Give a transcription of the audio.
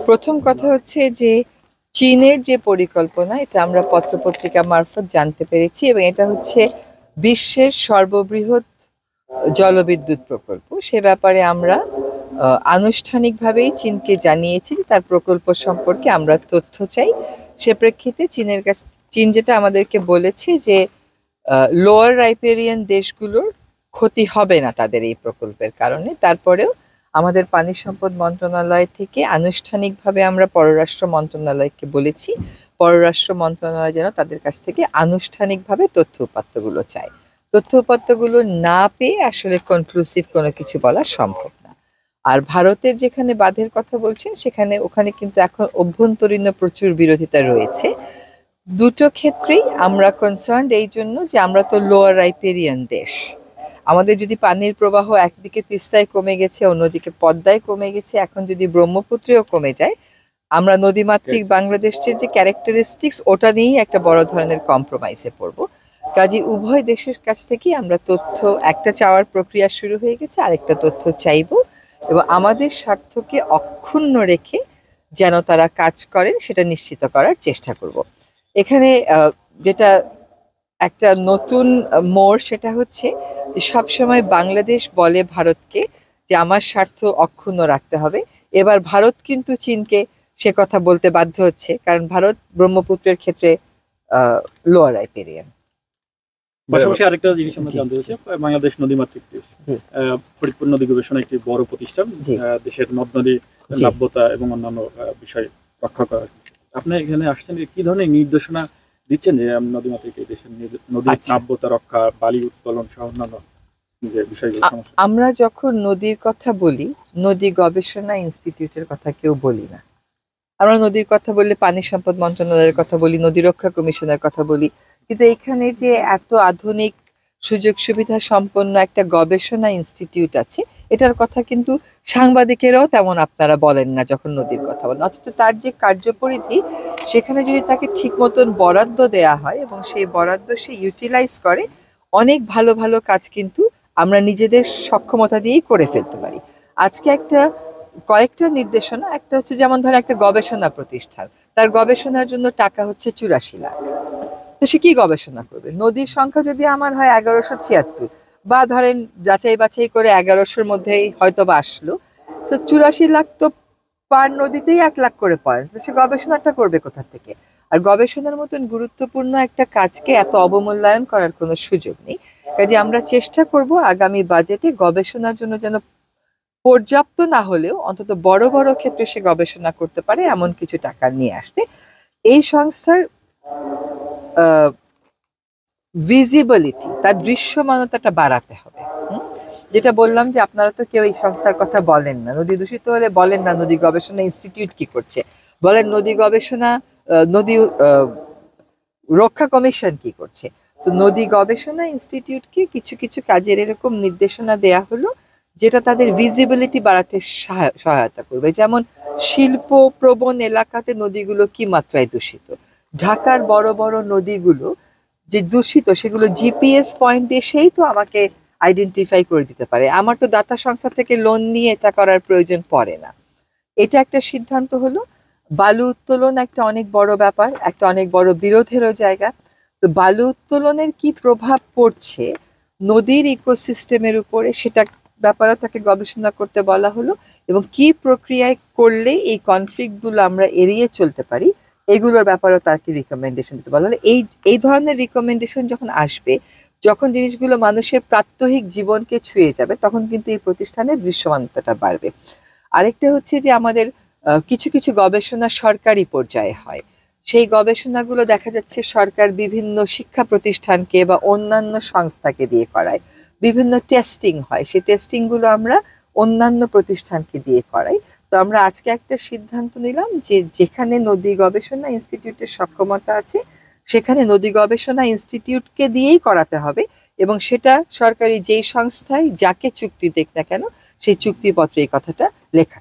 প্রথম কথা হচ্ছে যে চীনের যে পরিকল্পনা এটা আমরা পত্রপত্রিকা মারফত জানতে পেরেছি এবং এটা হচ্ছে বিশ্বের সর্ববৃহৎ জলবিদ্যুৎ প্রকল্প। সে ব্যাপারে আমরা আনুষ্ঠানিকভাবেই চীনকে জানিয়েছি যে তার প্রকল্প সম্পর্কে আমরা তথ্য চাই। সে প্রেক্ষিতে চীন যেটা আমাদেরকে বলেছে যে লোয়ার রাইপেরিয়ান দেশগুলোর ক্ষতি হবে না তাদের এই প্রকল্পের কারণে। তারপরেও আমাদের পানি সম্পদ মন্ত্রণালয় থেকে আনুষ্ঠানিকভাবে আমরা পররাষ্ট্র মন্ত্রণালয়কে বলেছি পররাষ্ট্র মন্ত্রণালয় যেন তাদের কাছ থেকে আনুষ্ঠানিকভাবে তথ্য উপাত্তগুলো চায়। তথ্য উপাত্তগুলো না পেয়ে আসলে কনক্লুসিভ কোনো কিছু বলা সম্ভব না। আর ভারতের যেখানে বাঁধের কথা বলছেন ওখানে কিন্তু এখন অভ্যন্তরীণ প্রচুর বিরোধিতা রয়েছে। দুটো ক্ষেত্রেই আমরা কনসার্নড এই জন্য যে আমরা তো লোয়ার রাইপেরিয়ান দেশ। আমাদের যদি পানির প্রবাহ একদিকে তিস্তায় কমে গেছে, অন্যদিকে পদ্মায় কমে গেছে, এখন যদি ব্রহ্মপুত্রেও কমে যায়, আমরা নদীমাতৃক বাংলাদেশের যে ক্যারেক্টারিস্টিক্স ওটা নিয়েই একটা বড় ধরনের কম্প্রোমাইজে পড়ব। কাজে উভয় দেশের কাছ থেকেই আমরা তথ্য একটা চাওয়ার প্রক্রিয়া শুরু হয়ে গেছে, আরেকটা তথ্য চাইব এবং আমাদের স্বার্থকে অক্ষুণ্ণ রেখে যেন তারা কাজ করেন সেটা নিশ্চিত করার চেষ্টা করব। এখানে যেটা একটা নতুন মোড় সেটা হচ্ছে সবসময় বাংলাদেশ বলে ভারতকে যে আমার স্বার্থ অক্ষুণ্ণ রাখতে হবে। এবার ভারত কিন্তু চীনকে সে কথা বলতে বাধ্য হচ্ছে, কারণ ভারত ব্রহ্মপুত্রের ক্ষেত্রে লোয়ার রাইপেরিয়ান। পাশাপাশি আরেকটা জিনিস আমরা জানতে চাচ্ছি, বাংলাদেশ নদীমাতৃক দেশ, ফরিদপুর নদী গবেষণা একটি বড় প্রতিষ্ঠান, দেশের নদ নদী নাব্যতা এবং অন্যান্য বিষয় রক্ষা করা। আপনি এখানে আসছেন, কি ধরনের নির্দেশনা দিচ্ছেন যে নদীমাতৃক এই দেশের নদীর নাব্যতা রক্ষা, বালি উত্তোলন সহ অন্যান্য বিষয়গুলো? আমরা যখন নদীর কথা বলি, নদী গবেষণা ইনস্টিটিউটের কথা কেউ বলি না। আমরা নদীর কথা বললে পানি সম্পদ মন্ত্রণালয়ের কথা বলি, নদী রক্ষা কমিশনের কথা বলি, কিন্তু এখানে যে এত আধুনিক সুযোগ সুবিধা সম্পন্ন একটা গবেষণা ইনস্টিটিউট আছে এটার কথা কিন্তু সাংবাদিকেরাও তেমন আপনারা বলেন না যখন নদীর কথা বলেন। অথচ তার যে কার্যপরিধি, সেখানে যদি তাকে ঠিক মতন বরাদ্দ দেয়া হয় এবং সেই বরাদ্দ সে ইউটিলাইজ করে, অনেক ভালো ভালো কাজ কিন্তু আমরা নিজেদের সক্ষমতা দিয়েই করে ফেলতে পারি। আজকে কয়েকটা নির্দেশনা, একটা হচ্ছে যেমন ধর একটা গবেষণা প্রতিষ্ঠান, তার গবেষণার জন্য টাকা হচ্ছে 84 লাখ। তো সে কি গবেষণা করবে? নদীর সংখ্যা যদি আমার হয় 1176, বা ধরেন যাচাই বাছাই করে 1100-র মধ্যেই হয়তো বা আসলো, তো 84 লাখ তো পার নদীতেই 1 লাখ করে পয়েন্ট। সে গবেষণাটা করবে কোথা থেকে? আর গবেষণার মতন গুরুত্বপূর্ণ একটা কাজকে এত অবমূল্যায়ন করার কোনো সুযোগ নেই। কাজে আমরা চেষ্টা করব আগামী বাজেটে গবেষণার জন্য যেন পর্যাপ্ত না হলেও অন্তত বড় বড় ক্ষেত্রে সে গবেষণা করতে পারে এমন কিছু টাকা নিয়ে আসতে। এই সংস্থার ভিজিবিলিটি, তার দৃশ্যমানতাটা বাড়াতে হবে। যেটা বললাম যে আপনারা তো কেউ এই সংস্থার কথা বলেন না, নদী দূষিত হলে বলেন না নদী গবেষণা ইনস্টিটিউট কি করছে, বলেন নদী গবেষণা নদী রক্ষা কমিশন কি করছে। তো নদী গবেষণা ইনস্টিটিউটকে কিছু কিছু কাজের এরকম নির্দেশনা দেয়া হলো যেটা তাদের ভিজিবিলিটি বাড়াতে সহায়তা করবে। যেমন শিল্প প্রবণ এলাকাতে নদীগুলো কি মাত্রায় দূষিত, ঢাকার বড় বড় নদীগুলো যে দূষিত সেগুলো জিপিএস পয়েন্ট এসেই তো আমাকে আইডেন্টিফাই করে দিতে পারে। আমার তো দাতা সংস্থা থেকে লোন নিয়ে এটা করার প্রয়োজন পড়ে না। এটা একটা সিদ্ধান্ত হলো। বালু উত্তোলন একটা অনেক বড় ব্যাপার, একটা অনেক বড় বিরোধেরও জায়গা। তো বালু উত্তোলনের কি প্রভাব পড়ছে নদীর ইকোসিস্টেমের উপরে, সেটা ব্যাপারে তাকে গবেষণা করতে বলা হলো এবং কি প্রক্রিয়ায় করলে এই কনফ্লিক্টগুলো আমরা এড়িয়ে চলতে পারি এগুলোর ব্যাপারেও তাকে রিকমেন্ডেশন দিতে বলা হলো। এই ধরনের রিকমেন্ডেশন যখন আসবে, যখন জিনিসগুলো মানুষের প্রাত্যহিক জীবনকে ছুঁয়ে যাবে, তখন কিন্তু এই প্রতিষ্ঠানের দৃশ্যমানতাটা বাড়বে। আরেকটা হচ্ছে যে আমাদের কিছু কিছু গবেষণা সরকারি পর্যায়ে হয়, সেই গবেষণাগুলো দেখা যাচ্ছে সরকার বিভিন্ন শিক্ষা প্রতিষ্ঠানকে বা অন্যান্য সংস্থাকে দিয়ে করায়। বিভিন্ন টেস্টিং হয়, সেই টেস্টিংগুলো আমরা অন্যান্য প্রতিষ্ঠানকে দিয়ে করাই। তো আমরা আজকে একটা সিদ্ধান্ত নিলাম যে যেখানে নদী গবেষণা ইনস্টিটিউটের সক্ষমতা আছে সেখানে নদী গবেষণা ইনস্টিটিউটকে দিয়েই করাতে হবে এবং সেটা সরকারি যেই সংস্থায় যাকে চুক্তি দেখ না কেন সেই চুক্তিপত্রে এই কথাটা লেখা